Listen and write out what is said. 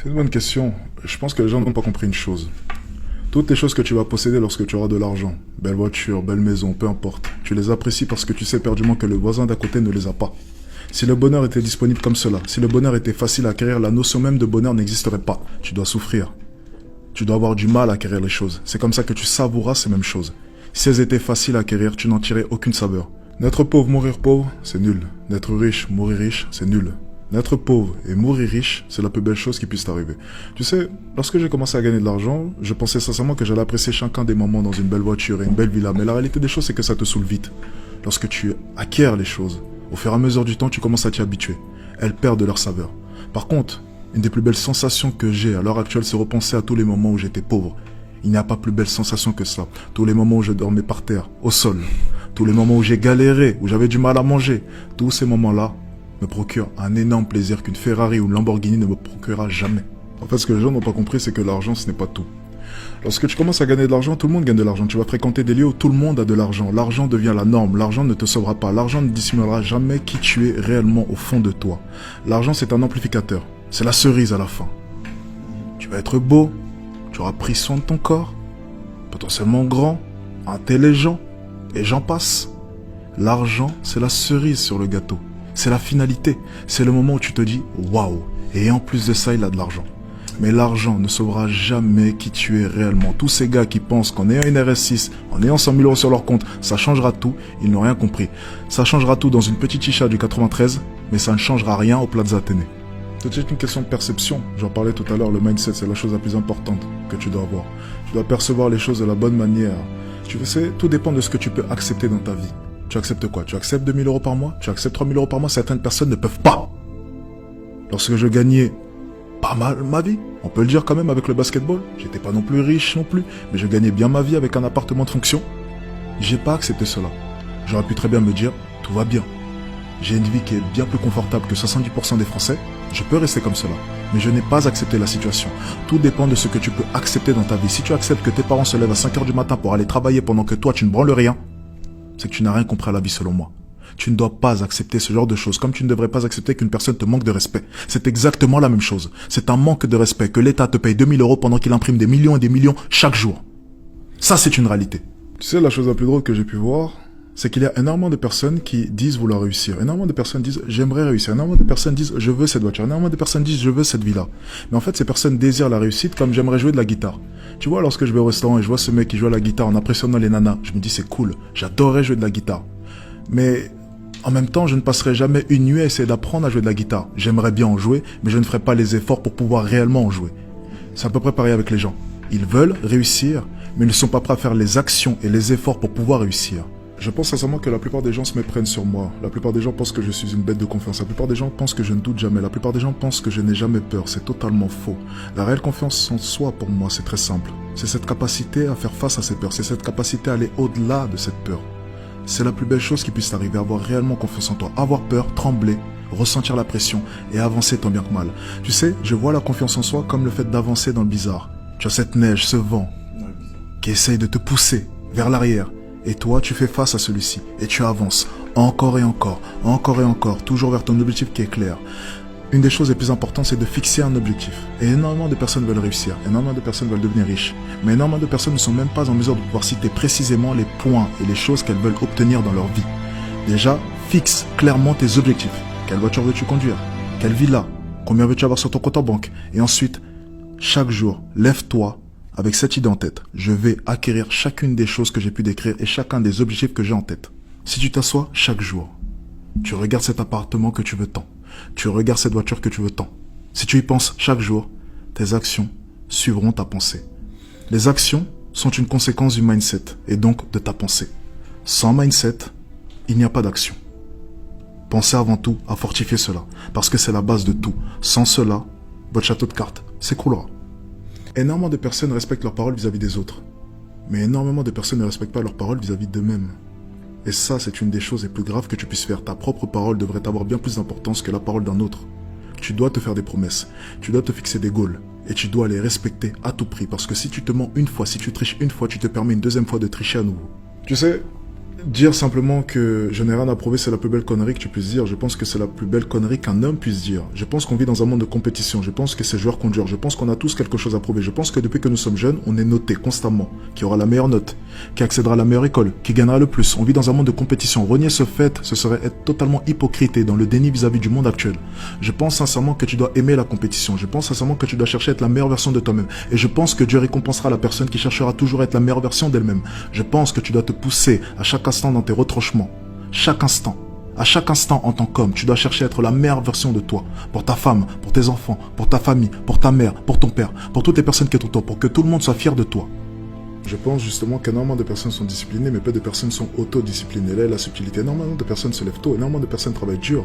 C'est une bonne question. Je pense que les gens n'ont pas compris une chose. Toutes les choses que tu vas posséder lorsque tu auras de l'argent, belle voiture, belle maison, peu importe, tu les apprécies parce que tu sais perdument que le voisin d'à côté ne les a pas. Si le bonheur était disponible comme cela, si le bonheur était facile à acquérir, la notion même de bonheur n'existerait pas. Tu dois souffrir. Tu dois avoir du mal à acquérir les choses. C'est comme ça que tu savouras ces mêmes choses. Si elles étaient faciles à acquérir, tu n'en tirais aucune saveur. Naître pauvre, mourir pauvre, c'est nul. Naître riche, mourir riche, c'est nul. Naître pauvre et mourir riche, c'est la plus belle chose qui puisse t'arriver. Tu sais, lorsque j'ai commencé à gagner de l'argent, je pensais sincèrement que j'allais apprécier chacun des moments dans une belle voiture et une belle villa. Mais la réalité des choses, c'est que ça te saoule vite. Lorsque tu acquiers les choses, au fur et à mesure du temps, tu commences à t'y habituer. Elles perdent de leur saveur. Par contre, une des plus belles sensations que j'ai à l'heure actuelle, c'est repenser à tous les moments où j'étais pauvre. Il n'y a pas plus belle sensation que cela. Tous les moments où je dormais par terre, au sol. Tous les moments où j'ai galéré, où j'avais du mal à manger. Tous ces moments-là me procurent un énorme plaisir qu'une Ferrari ou une Lamborghini ne me procurera jamais. En fait, ce que les gens n'ont pas compris, c'est que l'argent, ce n'est pas tout. Lorsque tu commences à gagner de l'argent, tout le monde gagne de l'argent. Tu vas fréquenter des lieux où tout le monde a de l'argent. L'argent devient la norme. L'argent ne te sauvera pas. L'argent ne dissimulera jamais qui tu es réellement au fond de toi. L'argent, c'est un amplificateur. C'est la cerise à la fin. Tu vas être beau. Tu auras pris soin de ton corps. Potentiellement grand. Intelligent. Et j'en passe. L'argent, c'est la cerise sur le gâteau. C'est la finalité. C'est le moment où tu te dis « Waouh !» Et en plus de ça, il a de l'argent. Mais l'argent ne sauvera jamais qui tu es réellement. Tous ces gars qui pensent qu'en ayant une RS6, en ayant 100 000 euros sur leur compte, ça changera tout, ils n'ont rien compris. Ça changera tout dans une petite chicha du 93, mais ça ne changera rien au Plaza Athénée. C'est une question de perception. J'en parlais tout à l'heure, le mindset, c'est la chose la plus importante que tu dois avoir. Tu dois percevoir les choses de la bonne manière. Tu sais, tout dépend de ce que tu peux accepter dans ta vie. Tu acceptes quoi? Tu acceptes 2 000 euros par mois? Tu acceptes 3 000 euros par mois? Certaines personnes ne peuvent pas. Lorsque je gagnais pas mal ma vie, on peut le dire quand même avec le basketball, j'étais pas non plus riche non plus, mais je gagnais bien ma vie avec un appartement de fonction. J'ai pas accepté cela. J'aurais pu très bien me dire, tout va bien. J'ai une vie qui est bien plus confortable que 70% des Français, je peux rester comme cela. Mais je n'ai pas accepté la situation. Tout dépend de ce que tu peux accepter dans ta vie. Si tu acceptes que tes parents se lèvent à 5 h du matin pour aller travailler pendant que toi tu ne branles rien, c'est que tu n'as rien compris à la vie selon moi. Tu ne dois pas accepter ce genre de choses, comme tu ne devrais pas accepter qu'une personne te manque de respect. C'est exactement la même chose. C'est un manque de respect que l'État te paye 2 000 euros pendant qu'il imprime des millions et des millions chaque jour. Ça, c'est une réalité. Tu sais, la chose la plus drôle que j'ai pu voir, c'est qu'il y a énormément de personnes qui disent vouloir réussir. Énormément de personnes disent j'aimerais réussir. Énormément de personnes disent je veux cette voiture. Énormément de personnes disent je veux cette villa. Mais en fait, ces personnes désirent la réussite comme j'aimerais jouer de la guitare. Tu vois, lorsque je vais au restaurant et je vois ce mec qui joue à la guitare en impressionnant les nanas, je me dis c'est cool, j'adorerais jouer de la guitare. Mais en même temps, je ne passerai jamais une nuit à essayer d'apprendre à jouer de la guitare. J'aimerais bien en jouer, mais je ne ferai pas les efforts pour pouvoir réellement en jouer. C'est à peu près pareil avec les gens. Ils veulent réussir, mais ils ne sont pas prêts à faire les actions et les efforts pour pouvoir réussir. Je pense sincèrement que la plupart des gens se méprennent sur moi. La plupart des gens pensent que je suis une bête de confiance. La plupart des gens pensent que je ne doute jamais. La plupart des gens pensent que je n'ai jamais peur. C'est totalement faux. La réelle confiance en soi, pour moi, c'est très simple. C'est cette capacité à faire face à ces peurs. C'est cette capacité à aller au-delà de cette peur. C'est la plus belle chose qui puisse t'arriver, avoir réellement confiance en toi. Avoir peur, trembler, ressentir la pression et avancer tant bien que mal. Tu sais, je vois la confiance en soi comme le fait d'avancer dans le bizarre. Tu as cette neige, ce vent qui essaye de te pousser vers l'arrière. Et toi, tu fais face à celui-ci. Et tu avances encore et encore, encore et encore, toujours vers ton objectif qui est clair. Une des choses les plus importantes, c'est de fixer un objectif. Et énormément de personnes veulent réussir. Énormément de personnes veulent devenir riches. Mais énormément de personnes ne sont même pas en mesure de pouvoir citer précisément les points et les choses qu'elles veulent obtenir dans leur vie. Déjà, fixe clairement tes objectifs. Quelle voiture veux-tu conduire? Quelle villa? Combien veux-tu avoir sur ton compte en banque? Et ensuite, chaque jour, lève-toi avec cette idée en tête. Je vais acquérir chacune des choses que j'ai pu décrire et chacun des objectifs que j'ai en tête. Si tu t'assois chaque jour, tu regardes cet appartement que tu veux tant. Tu regardes cette voiture que tu veux tant. Si tu y penses chaque jour, tes actions suivront ta pensée. Les actions sont une conséquence du mindset et donc de ta pensée. Sans mindset, il n'y a pas d'action. Pensez avant tout à fortifier cela, parce que c'est la base de tout. Sans cela, votre château de cartes s'écroulera. Énormément de personnes respectent leurs paroles vis-à-vis des autres. Mais énormément de personnes ne respectent pas leurs paroles vis-à-vis d'eux-mêmes. Et ça, c'est une des choses les plus graves que tu puisses faire. Ta propre parole devrait avoir bien plus d'importance que la parole d'un autre. Tu dois te faire des promesses. Tu dois te fixer des goals. Et tu dois les respecter à tout prix. Parce que si tu te mens une fois, si tu triches une fois, tu te permets une deuxième fois de tricher à nouveau. Tu sais, Dire simplement que je n'ai rien à prouver, c'est la plus belle connerie que tu puisses dire. Je pense que c'est la plus belle connerie qu'un homme puisse dire. Je pense qu'on vit dans un monde de compétition. Je pense que c'est joueur contre joueur. Je pense qu'on a tous quelque chose à prouver. Je pense que depuis que nous sommes jeunes, on est noté constamment. Qui aura la meilleure note, qui accédera à la meilleure école, qui gagnera le plus. On vit dans un monde de compétition. Renier ce fait, ce serait être totalement hypocrite et dans le déni vis-à-vis du monde actuel. Je pense sincèrement que tu dois aimer la compétition. Je pense sincèrement que tu dois chercher à être la meilleure version de toi-même. Et je pense que Dieu récompensera la personne qui cherchera toujours à être la meilleure version d'elle-même. Je pense que tu dois te pousser à chaque instant dans tes retranchements. Chaque instant. À chaque instant en tant qu'homme, tu dois chercher à être la meilleure version de toi. Pour ta femme, pour tes enfants, pour ta famille, pour ta mère, pour ton père, pour toutes les personnes qui sont autour, pour que tout le monde soit fier de toi. Je pense justement qu'énormément de personnes sont disciplinées, mais peu de personnes sont autodisciplinées. Là est la subtilité. Énormément de personnes se lèvent tôt, énormément de personnes travaillent dur.